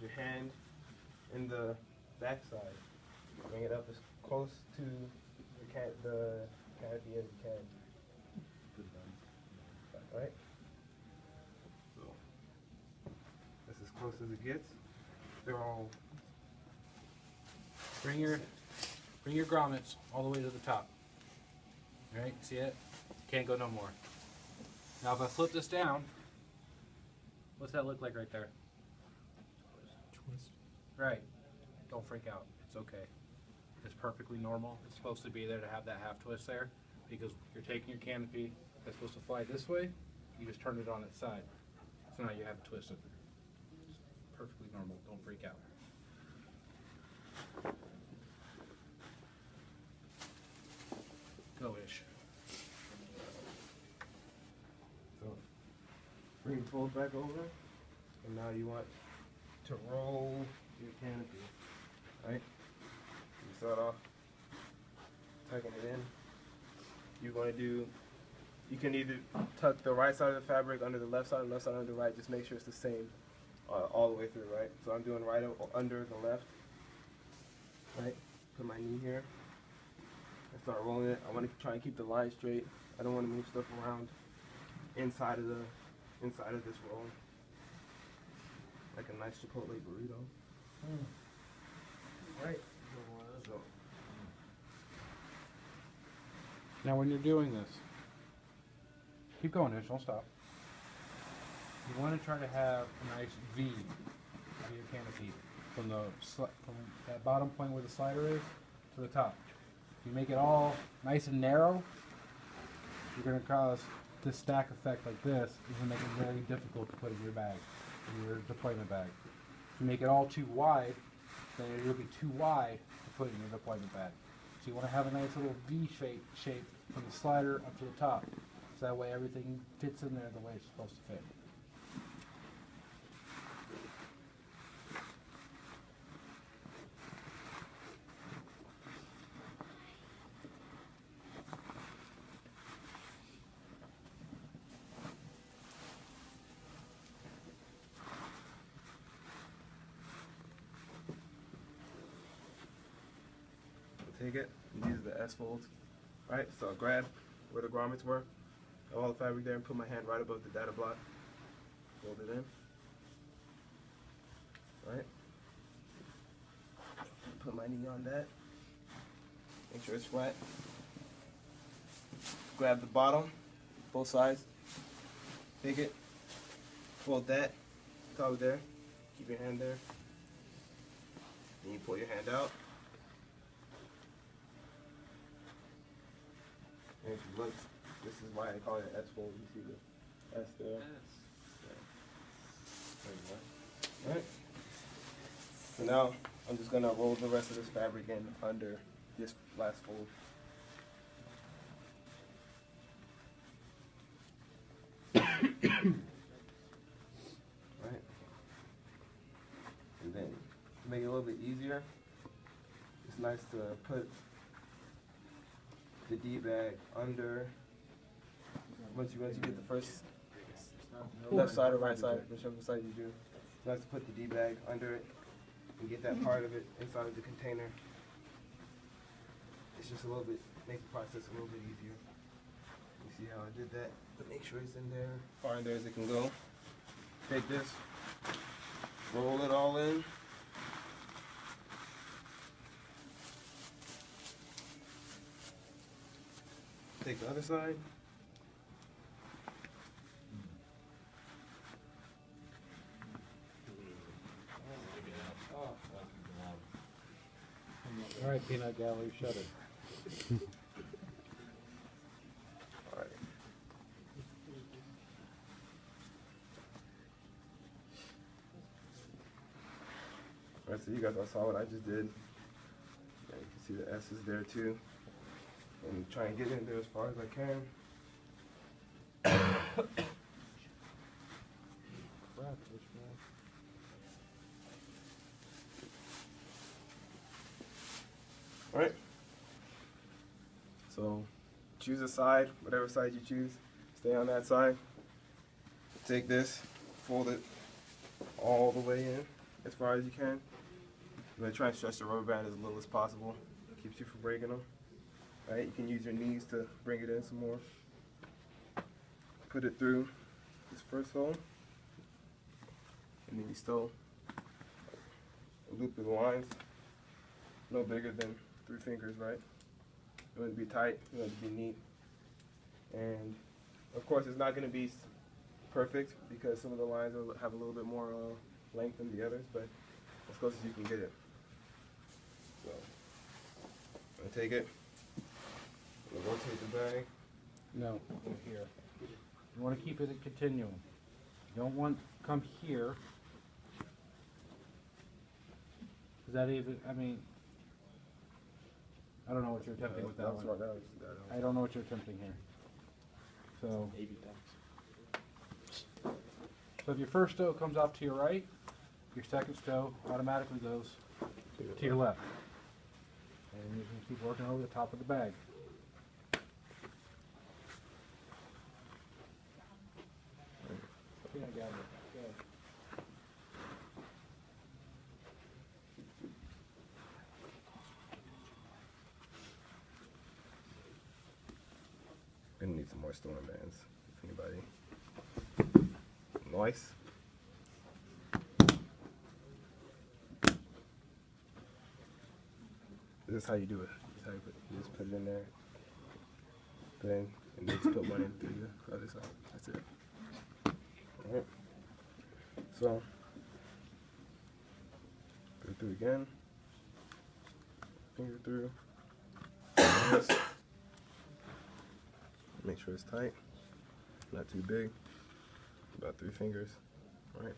your hand in the back side. Bring it up as close to the canopy as you can. Right? So that's as close as it gets. They're all. Bring your grommets all the way to the top. All right, see it? Can't go no more. Now if I flip this down, what's that look like right there? Twist. Right. Don't freak out. It's okay. It's perfectly normal. It's supposed to be there to have that half twist there because you're taking your canopy that's supposed to fly this way. You just turn it on its side. So now you have it twisted. It's perfectly normal. Don't freak out. Go-ish. So bring the fold back over, and now you want to roll your canopy, right? You start off tucking it in. You're going to do, you can either tuck the right side of the fabric under the left side under the right, just make sure it's the same all the way through, right? So I'm doing right under the left, right? Put my knee here. I start rolling it. I want to try and keep the line straight. I don't want to move stuff around inside of this roll, like a nice Chipotle burrito. Right. So Now when you're doing this, keep going, Ish, don't stop. You want to try to have a nice V of your canopy from that bottom point where the slider is to the top. If you make it all nice and narrow, you're going to cause this stack effect like this. It's going to make it very difficult to put in your bag, in your deployment bag. If you make it all too wide, then it'll be too wide to put in your deployment bag. So you want to have a nice little V shape from the slider up to the top. So that way everything fits in there the way it's supposed to fit. take it, and these are the S folds, right? So I'll grab where the grommets were, all the fabric there, and put my hand right above the data block, fold it in, right? Put my knee on that, make sure it's flat. Grab the bottom, both sides, take it, fold that, top it there, keep your hand there, then you pull your hand out. And if you look, this is why I call it an S fold. You see the S there? Yeah. Alright. So now I'm just gonna roll the rest of this fabric in under this last fold. Right. And then to make it a little bit easier, it's nice to put the D bag under. Once you get the first left side or right side, whichever side you do, it's nice to put the D bag under it and get that part of it inside of the container. It's just a little bit, makes the process a little bit easier. You see how I did that? But make sure it's in there, far in there as it can go. Take this, roll it all in. Take the other side. All right, Peanut Gallery, shut it. All right. All right, so you guys all saw what I just did. Yeah, you can see the S is there too. And try and get in there as far as I can. Alright. So choose a side, whatever side you choose. Stay on that side. Take this, fold it all the way in. as far as you can. You're gonna try and stretch the rubber band as little as possible. Keeps you from breaking them. Right? You can use your knees to bring it in some more. Put it through this first hole, and then you still loop the lines. No bigger than 3 fingers, right? You want it to be tight. You want it to be neat. And of course, it's not going to be perfect because some of the lines will have a little bit more length than the others, but as close as you can get it. So, I'm going to take it, I'm going to rotate the bag. No, go here. You want to keep it a continuum. You don't want to come here. Is that even, I mean, I don't know what you're attempting with that one. I don't know what you're attempting here. So, so if your first toe comes off to your right, your second toe automatically goes to your left. And you can keep working over the top of the bag. Yeah, I got it. Good. Gonna need some more storm bands, if anybody. Nice. This is how you do it. This is how you just put it in there. Then, and then just put one in through the other side. That's it. Alright. So, go through again. Finger through. Make sure it's tight, not too big. About 3 fingers, right?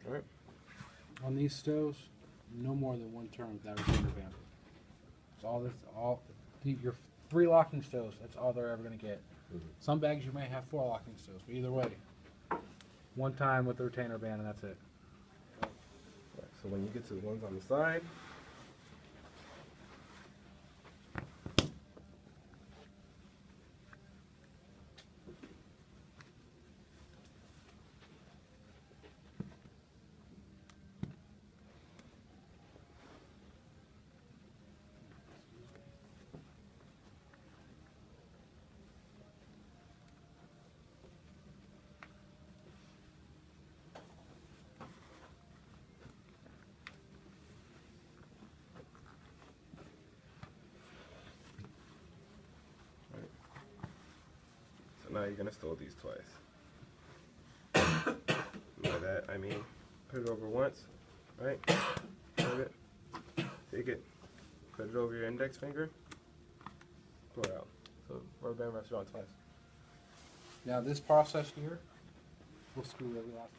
All right. On these stoves, no more than one turn with that retainer band. It's all your 3 locking stoves, that's all they're ever going to get. Some bags you may have 4 locking stoves, but either way, one time with the retainer band and that's it. Right, so when you get to the ones on the side, now you're gonna store these twice. By that I mean put it over once, right? Grab it, take it, put it over your index finger, pull it out. So rubber band wraps around twice. Now this process here, we'll screw every last one.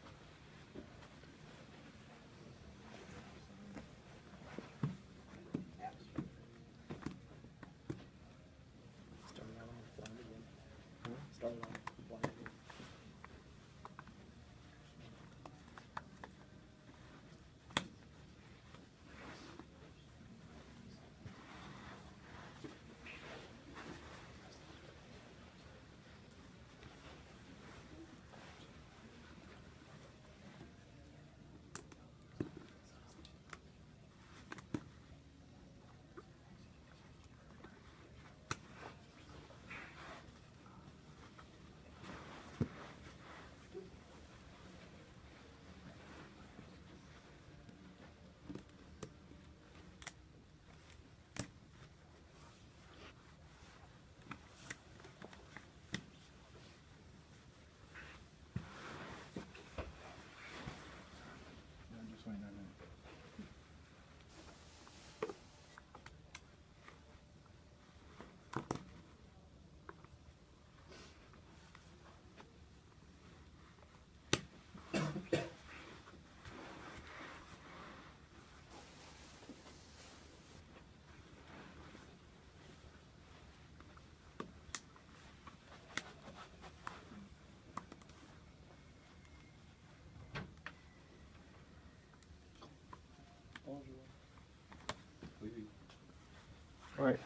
Alright,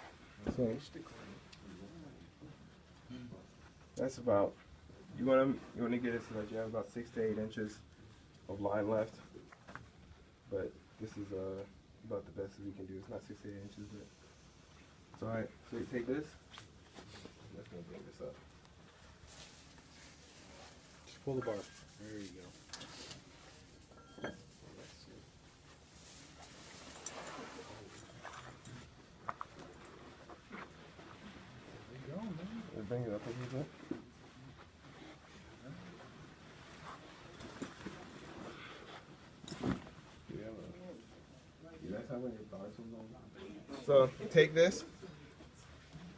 so that's about, you wanna get it so that you have about 6 to 8 inches of line left. But this is about the best that we can do. It's not 6 to 8 inches, but it's alright. So you take this, that's gonna bring this up. Just pull the bar. There you go. There you go, man. We'll bring it up a little bit. So take this,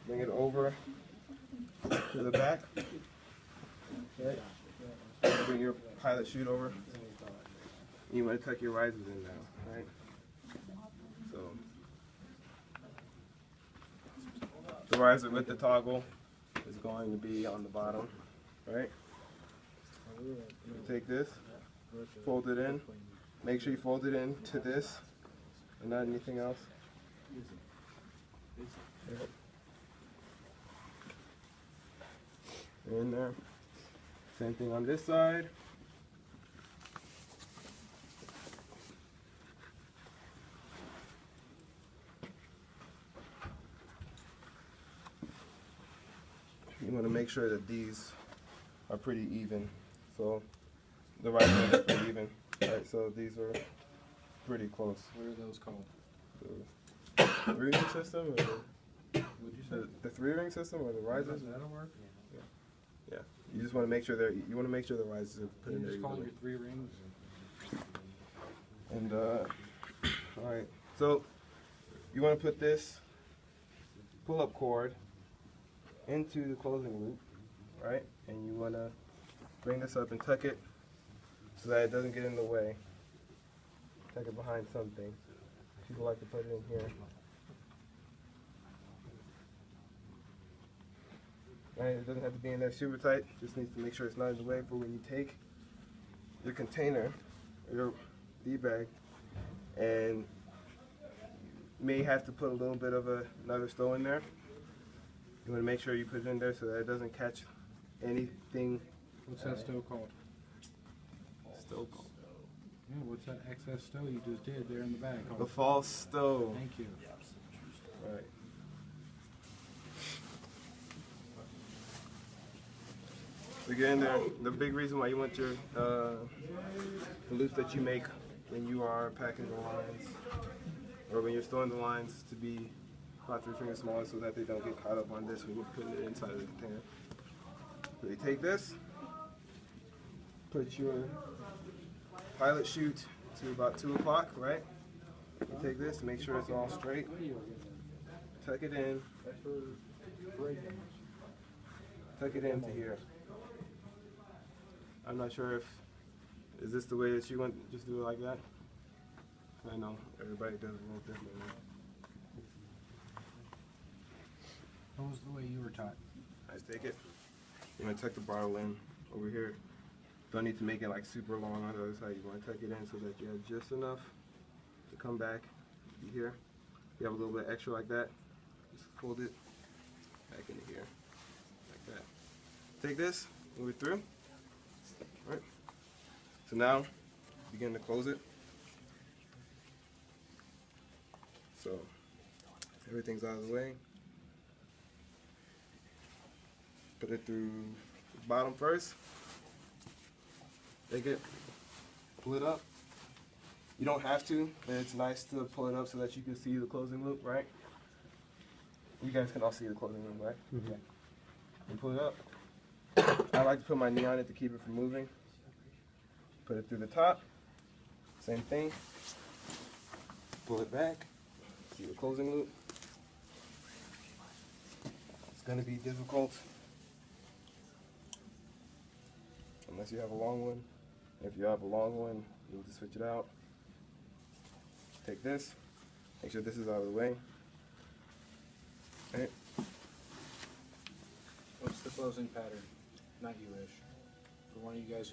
bring it over to the back. Okay. Bring your pilot chute over. You want to tuck your risers in now, right? So the riser with the toggle is going to be on the bottom, right? You take this, fold it in. Make sure you fold it in to this and not anything else. Yep. In there. Same thing on this side. You want to make sure that these are pretty even. So the right one is pretty even. Alright, so these are pretty close. What are those called? The 3-ring system, or What'd you say? the 3-ring system, or the risers? That'll work. Yeah. You just want to make sure that you want to make sure the risers are put You in there. just call evenly. your 3 rings. And all right. So you want to put this pull-up cord into the closing loop, right? And you want to bring this up and tuck it so that it doesn't get in the way. Tuck it behind something. People like to put it in here. Right, it doesn't have to be in there super tight. Just needs to make sure it's not in the way for when you take your container or your D-bag, and you may have to put a little bit of another stow in there. You want to make sure you put it in there so that it doesn't catch anything. What's that stow called? Stow. Yeah, what's that excess stow you just did there in the bag called? The false stow. Thank you. Right. Again, the big reason why you want your the loops that you make when you are packing the lines, or when you're storing the lines, to be about 3 fingers smaller so that they don't get caught up on this when you're putting it inside of the container. So you take this, put your pilot chute to about 2 o'clock, right? You take this, make sure it's all straight, tuck it in, tuck it into here. I'm not sure if, is this the way that you want, just do it like that? I know, everybody does it a little differently. What was the way you were taught? I just take it, you want to tuck the barrel in over here. Don't need to make it like super long on the other side. You want to tuck it in so that you have just enough to come back here. If you have a little bit extra like that, just fold it back into here, like that. Take this, move it through. Right. So now, begin to close it. So everything's out of the way. Put it through the bottom first. Take it, pull it up. You don't have to, but it's nice to pull it up so that you can see the closing loop, right? You guys can all see the closing loop, right? Mm-hmm. Okay. And pull it up. I like to put my knee on it to keep it from moving. Put it through the top. Same thing. Pull it back. See the closing loop. It's going to be difficult unless you have a long one. If you have a long one, you need to switch it out. Take this. Make sure this is out of the way. Right. What's the closing pattern? Not you, Ish. For one of you guys who